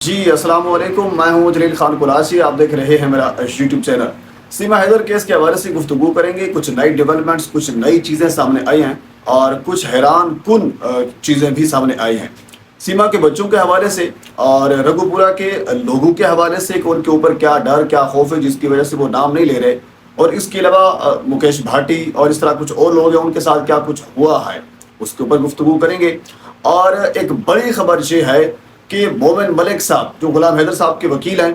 جی السلام علیکم، میں ہوں جلیل خان کلاسی، آپ دیکھ رہے ہیں میرا یوٹیوب چینل۔ سیما حیدر کیس کے حوالے سے گفتگو کریں گے۔ کچھ نئی ڈیولپمنٹس، کچھ نئی چیزیں سامنے آئی ہیں اور کچھ حیران کن چیزیں بھی سامنے آئی ہیں سیما کے بچوں کے حوالے سے اور رگو پورہ کے لوگوں کے حوالے سے کہ ان کے اوپر کیا ڈر، کیا خوف ہے جس کی وجہ سے وہ نام نہیں لے رہے، اور اس کے علاوہ مکیش بھاٹی اور اس طرح کچھ اور لوگ ہیں ان کے ساتھ کیا کچھ ہوا ہے، اس کے اوپر گفتگو کریں گے۔ اور ایک بڑی خبر یہ ہے کہ مومن ملک صاحب جو غلام حیدر صاحب کے وکیل ہیں،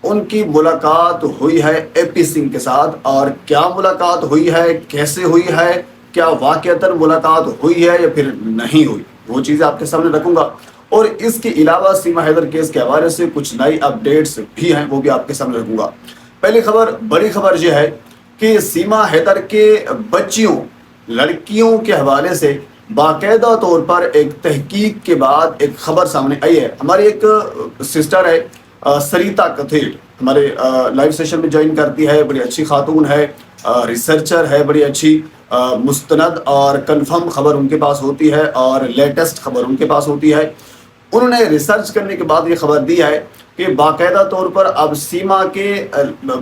ان کی ملاقات ہوئی ہے اے پی سنگھ کے ساتھ۔ اور کیا ملاقات ہوئی ہے، کیسے ہوئی ہے، کیا واقعتاً ملاقات ہوئی ہے یا پھر نہیں ہوئی، وہ چیزیں آپ کے سامنے رکھوں گا۔ اور اس کے علاوہ سیما حیدر کیس کے حوالے سے کچھ نئی اپڈیٹس بھی ہیں، وہ بھی آپ کے سامنے رکھوں گا۔ پہلی خبر، بڑی خبر یہ ہے کہ سیما حیدر کے بچیوں، لڑکیوں کے حوالے سے باقاعدہ طور پر ایک تحقیق کے بعد ایک خبر سامنے آئی ہے۔ ہماری ایک سسٹر ہے سریتا کتھیٹ، ہمارے لائیو سیشن میں جوائن کرتی ہے، بڑی اچھی خاتون ہے، ریسرچر ہے، بڑی اچھی مستند اور کنفرم خبر ان کے پاس ہوتی ہے اور لیٹسٹ خبر ان کے پاس ہوتی ہے۔ انہوں نے ریسرچ کرنے کے بعد یہ خبر دی ہے کہ باقاعدہ طور پر اب سیما کے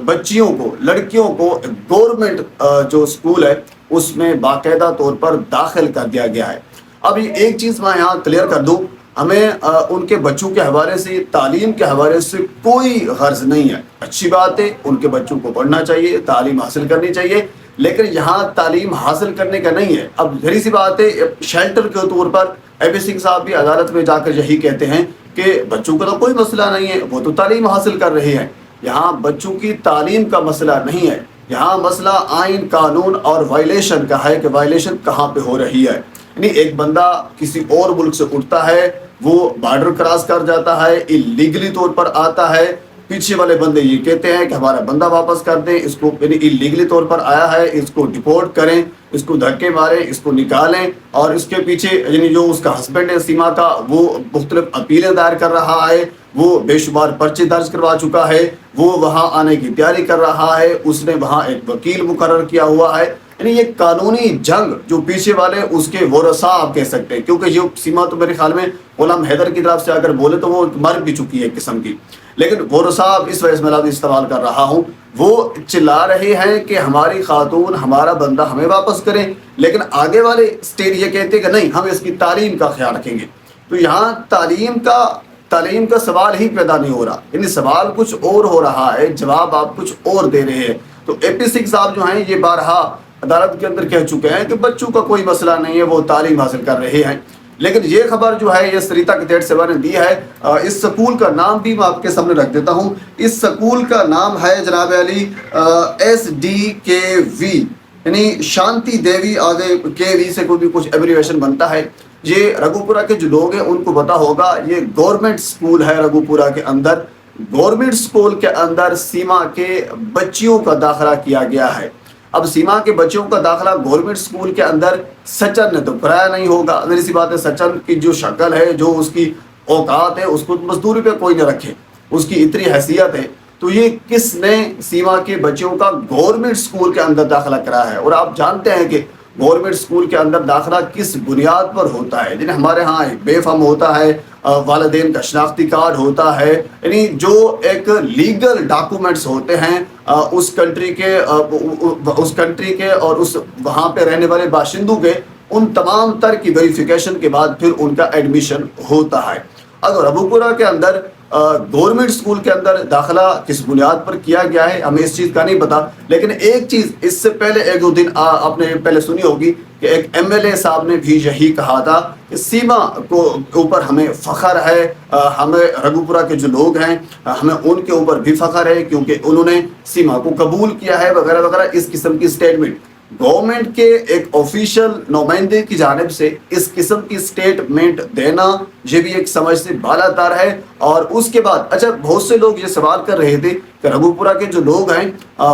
بچیوں کو، لڑکیوں کو گورنمنٹ جو اسکول ہے اس میں باقاعدہ طور پر داخل کر دیا گیا ہے۔ اب یہ ایک چیز میں یہاں کلیئر کر دوں، ہمیں ان کے بچوں کے حوالے سے، تعلیم کے حوالے سے کوئی غرض نہیں ہے۔ اچھی بات ہے، ان کے بچوں کو پڑھنا چاہیے، تعلیم حاصل کرنی چاہیے، لیکن یہاں تعلیم حاصل کرنے کا نہیں ہے۔ اب ظاہر سی بات ہے، شیلٹر کے طور پر اے پی سنگھ صاحب بھی عدالت میں جا کر یہی کہتے ہیں کہ بچوں کا تو کوئی مسئلہ نہیں ہے، وہ تو تعلیم حاصل کر رہے ہیں۔ یہاں بچوں کی تعلیم کا مسئلہ نہیں ہے، یہاں مسئلہ آئین، قانون اور وائلیشن کا ہے کہ وائلیشن کہاں پہ ہو رہی ہے۔ یعنی ایک بندہ کسی اور ملک سے اٹھتا ہے، وہ بارڈر کراس کر جاتا ہے، اللیگلی طور پر آتا ہے، پیچھے والے بندے یہ کہتے ہیں کہ ہمارا بندہ واپس کر دیں، اس کو یعنی اللیگلی طور پر آیا ہے، اس کو ڈپورٹ کریں، اس کو دھکے ماریں، اس کو نکالیں، اور اس کے پیچھے یعنی جو اس کا ہسبینڈ ہے سیما کا، وہ مختلف اپیلیں دائر کر رہا ہے، وہ بے شمار پرچے درج کروا چکا ہے، وہ وہاں آنے کی تیاری کر رہا ہے، اس نے وہاں ایک وکیل مقرر کیا ہوا ہے۔ یعنی یہ قانونی جنگ جو پیچھے والے اس کے ورثاء آپ کہہ سکتے ہیں، کیونکہ یہ سیما تو میرے خیال میں غلام حیدر کی طرف سے اگر بولے تو وہ مر بھی چکی ہے ایک قسم کی، لیکن ورثاء اس وجہ سے میں لفظ استعمال کر رہا ہوں، وہ چلا رہے ہیں کہ ہماری خاتون، ہمارا بندہ ہمیں واپس کریں، لیکن آگے والے اسٹیٹ یہ کہتے ہیں کہ نہیں، ہم اس کی تعلیم کا خیال رکھیں گے۔ تو یہاں تعلیم کا سوال ہی پیدا نہیں ہو رہا، یعنی سوال کچھ اور ہو رہا ہے، جواب آپ کچھ اور دے رہے ہیں۔ تو اے پی سنگھ صاحب جو ہیں یہ بارہا عدالت کے اندر کہہ چکے ہیں کہ بچوں کا کوئی مسئلہ نہیں ہے، وہ تعلیم حاصل کر رہے ہیں۔ لیکن یہ خبر جو ہے یہ سریتا کتھیٹ صاحبہ نے دی ہے۔ اس سکول کا نام بھی میں آپ کے سامنے رکھ دیتا ہوں۔ اس سکول کا نام ہے جناب علی SDKV، یعنی شانتی دیوی، آگے کے وی سے کوئی بھی کچھ ایبریویشن بنتا ہے۔ یہ رگو پورہ کے جو لوگ ہیں ان کو پتا ہوگا، یہ گورنمنٹ سکول ہے رگو پورہ کے اندر۔ گورنمنٹ سکول کے اندر سیما کے بچیوں کا داخلہ کیا گیا ہے۔ اب سیما کے بچوں کا داخلہ گورنمنٹ سکول کے اندر سچن نے تو کرایا نہیں ہوگا، ظاہر سی بات ہے، سچن کی جو شکل ہے، جو اس کی اوقات ہے، اس کو مزدوری پہ کوئی نہ رکھے، اس کی اتنی حیثیت ہے، تو یہ کس نے سیما کے بچوں کا گورنمنٹ سکول کے اندر داخلہ کرایا ہے؟ اور آپ جانتے ہیں کہ گورنمنٹ سکول کے اندر داخلہ کس بنیاد پر ہوتا ہے؟ یعنی ہمارے ہاں ایک بے فم ہوتا ہے، والدین کا شناختی کارڈ ہوتا ہے، یعنی جو ایک لیگل ڈاکومنٹس ہوتے ہیں اس کنٹری کے اور اس وہاں پہ رہنے والے باشندوں کے، ان تمام تر کی ویریفیکیشن کے بعد پھر ان کا ایڈمیشن ہوتا ہے۔ اگر رگو پورہ کے اندر گورنمنٹ سکول کے اندر داخلہ کس بنیاد پر کیا گیا ہے ہمیں اس چیز کا نہیں پتا، لیکن ایک چیز اس سے پہلے ایک دو دن آپ نے پہلے سنی ہوگی کہ ایک MLA صاحب نے بھی یہی کہا تھا کہ سیما کو اوپر ہمیں فخر ہے، ہمیں رگو پورہ کے جو لوگ ہیں ہمیں ان کے اوپر بھی فخر ہے کیونکہ انہوں نے سیما کو قبول کیا ہے، وغیرہ وغیرہ، اس قسم کی سٹیٹمنٹ۔ گورنمنٹ کے ایک آفیشیل نمائندے کی جانب سے اس قسم کی سٹیٹمنٹ دینا یہ بھی ایک سمجھ سے بالا تر ہے۔ اور اس کے بعد اچھا، بہت سے لوگ یہ سوال کر رہے تھے کہ رگو پورہ کے جو لوگ ہیں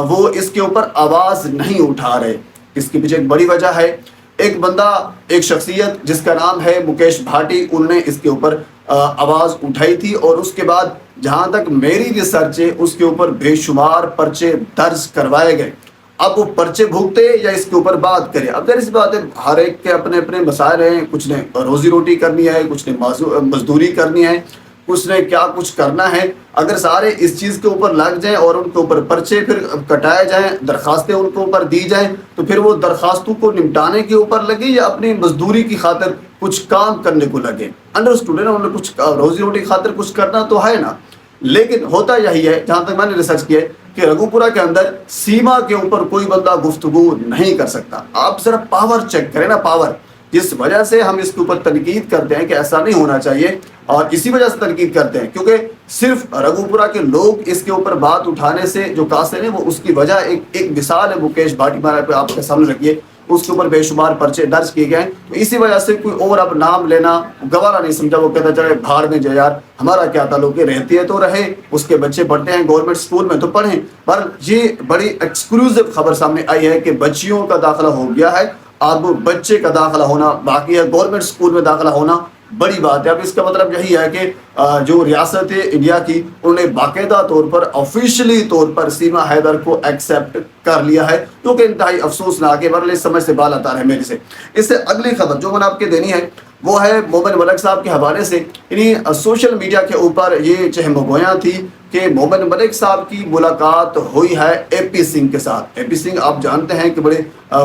وہ اس کے اوپر آواز نہیں اٹھا رہے، اس کے پیچھے ایک بڑی وجہ ہے۔ ایک بندہ، ایک شخصیت جس کا نام ہے مکیش بھاٹی، انہوں نے اس کے اوپر آواز اٹھائی تھی، اور اس کے بعد جہاں تک میری ریسرچ ہے اس کے اوپر بے شمار پرچے درج کروائے گئے۔ اب وہ پرچے بھگتے یا اس کے اوپر بات کرے، اب اس بات ہے، ہر ایک کے اپنے اپنے مسائل ہیں، کچھ نے روزی روٹی کرنی ہے، کچھ نے مزدوری کرنی ہے، کچھ نے کیا کچھ کرنا ہے، اگر سارے اس چیز کے اوپر لگ جائیں اور ان کے اوپر پرچے پھر کٹائے جائیں، درخواستیں ان کے اوپر دی جائیں، تو پھر وہ درخواستوں کو نمٹانے کے اوپر لگے یا اپنی مزدوری کی خاطر کچھ کام کرنے کو لگے؟ انڈرسٹوڈ ہے نا، انہوں نے کچھ روزی روٹی کی خاطر کچھ کرنا تو ہے نا۔ لیکن ہوتا یہی ہے، جہاں تک میں نے ریسرچ کیا ہے، کہ رگو پورہ کے اندر سیما کے اوپر کوئی بندہ گفتگو نہیں کر سکتا۔ آپ ذرا پاور چیک کریں نا، پاور، جس وجہ سے ہم اس کے اوپر تنقید کرتے ہیں کہ ایسا نہیں ہونا چاہیے، اور اسی وجہ سے تنقید کرتے ہیں کیونکہ صرف رگو پورہ کے لوگ اس کے اوپر بات اٹھانے سے جو قاصر ہیں، وہ اس کی وجہ ایک مثال ہے مکیش بھاٹی مارا پہ آپ کے سامنے رکھیے، اس کے اوپر بے شمار پرچے درج کیے گئے ہیں، تو اسی وجہ سے کوئی اور اب نام لینا گوارا نہیں سمجھا، وہ کہتا چلے بھاڑ میں جائے یار، ہمارا کیا تعلق ہے، رہتی ہے تو رہے، اس کے بچے پڑھتے ہیں گورنمنٹ اسکول میں تو پڑھیں۔ پر یہ بڑی ایکسکلوزیو خبر سامنے آئی ہے کہ بچیوں کا داخلہ ہو گیا ہے، اب بچے کا داخلہ ہونا باقی ہے، گورنمنٹ اسکول میں داخلہ ہونا بڑی بات ہے۔ اب اس کا مطلب یہی ہے کہ جو ریاست انڈیا کی، انہوں نے باقاعدہ طور پر آفیشلی طور پر سیما حیدر کو ایکسیپٹ کر لیا ہے، جو کہ انتہائی افسوسناک ہے، ورنہ سمجھ سے بال آتا ہے میرے سے۔ اس سے اگلی خبر جو میں نے آپ کے دینی ہے وہ ہے مومن ملک صاحب کے حوالے سے، یعنی سوشل میڈیا کے اوپر یہ چہم گویاں تھی کہ مومن ملک صاحب کی ملاقات ہوئی ہے اے پی سنگھ کے ساتھ۔ اے پی سنگھ آپ جانتے ہیں کہ بڑے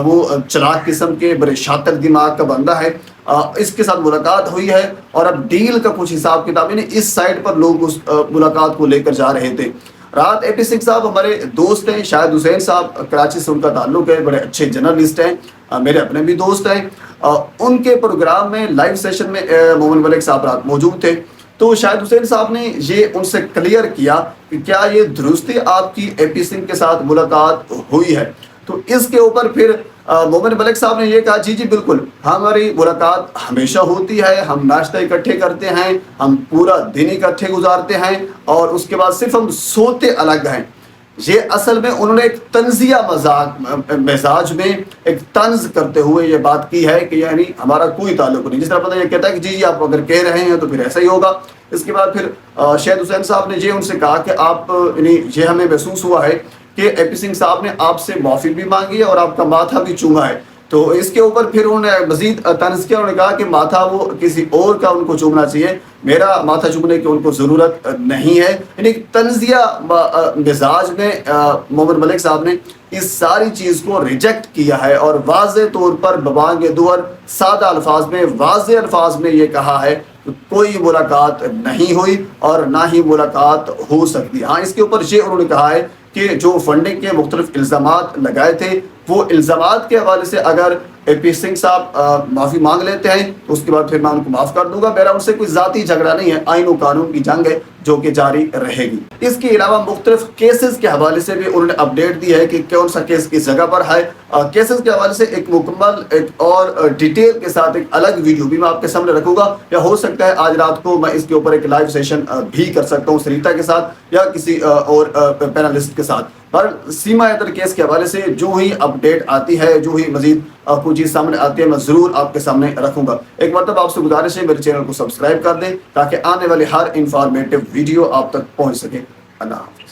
وہ چلاک قسم کے، بڑے شاطر دماغ کا بندہ ہے، اس کے ساتھ ملاقات ہوئی ہے، اور اب ڈیل کا کچھ حساب کتاب، یعنی اس سائٹ پر لوگ اس ملاقات کو لے کر جا رہے تھے۔ رات اے پی سنگھ صاحب ہمارے دوست ہیں، شاہد حسین صاحب کراچی سے ان کا تعلق ہے، بڑے اچھے جرنلسٹ ہیں، میرے اپنے بھی دوست ہیں، ان کے پروگرام میں لائیو سیشن میں مومن ملک صاحب رات موجود تھے، تو شاہد حسین صاحب نے یہ ان سے کلیئر کیا کہ کیا یہ درستی آپ کی اے پی سنگھ کے ساتھ ملاقات ہوئی ہے؟ تو اس کے اوپر پھر مومن ملک صاحب نے یہ کہا جی بالکل، ہماری ملاقات ہمیشہ ہوتی ہے، ہم ناشتہ اکٹھے کرتے ہیں، ہم پورا دن اکٹھے گزارتے ہیں، اور اس کے بعد صرف ہم سوتے الگ ہیں۔ یہ اصل میں انہوں نے ایک طنزیہ مزاج میں ایک طنز کرتے ہوئے یہ بات کی ہے کہ یعنی ہمارا کوئی تعلق نہیں، جس طرح پتہ یہ کہتا ہے کہ جی آپ اگر کہہ رہے ہیں تو پھر ایسا ہی ہوگا۔ اس کے بعد پھر شاہد حسین صاحب نے یہ ان سے کہا کہ آپ، یعنی یہ ہمیں محسوس ہوا ہے کہ اے پی سنگھ صاحب نے آپ سے معافی بھی مانگی ہے اور آپ کا ماتھا بھی چوما ہے۔ تو اس کے اوپر پھر انہوں نے مزید طنز کیا، انہوں نے کہا کہ ماتھا وہ کسی اور کا ان کو چومنا چاہیے، میرا ماتھا چومنے کی ان کو ضرورت نہیں ہے۔ یعنی طنزیہ مزاج میں مومن ملک صاحب نے اس ساری چیز کو ریجیکٹ کیا ہے، اور واضح طور پر ببانگ دور سادہ الفاظ میں، واضح الفاظ میں یہ کہا ہے کہ کوئی ملاقات نہیں ہوئی اور نہ ہی ملاقات ہو سکتی۔ ہاں، اس کے اوپر یہ انہوں نے کہا ہے کہ جو فنڈنگ کے مختلف الزامات لگائے تھے، وہ الزامات کے حوالے سے اگر اے پی سنگھ صاحب معافی مانگ لیتے ہیں تو اس کے بعد پھر میں ان کو معاف کر دوں گا، میرا ان سے کوئی ذاتی جھگڑا نہیں ہے، آئین و قانون کی جنگ ہے جو کہ جاری رہے گی۔ اس کے علاوہ مختلف کیسز کے حوالے سے بھی انہوں نے اپڈیٹ دی ہے کہ کون سا کیس کس جگہ پر ہے۔ کیسز کے حوالے سے ایک مکمل ایک اور ڈیٹیل کے ساتھ ایک الگ ویڈیو بھی میں آپ کے سامنے رکھوں گا، یا ہو سکتا ہے آج رات کو میں اس کے اوپر ایک لائیو سیشن بھی کر سکتا ہوں سریتا کے ساتھ یا کسی اور پینلسٹ کے ساتھ۔ پر سیما حیدر کیس کے حوالے سے جو ہی اپڈیٹ آتی ہے، جو ہی مزید کوئی چیز سامنے آتی ہے، میں ضرور آپ کے سامنے رکھوں گا۔ ایک مرتبہ آپ سے گزارش ہے میرے چینل کو سبسکرائب کر دیں تاکہ آنے والے ہر انفارمیٹیو ویڈیو آپ تک پہنچ سکے۔ اللہ حافظ۔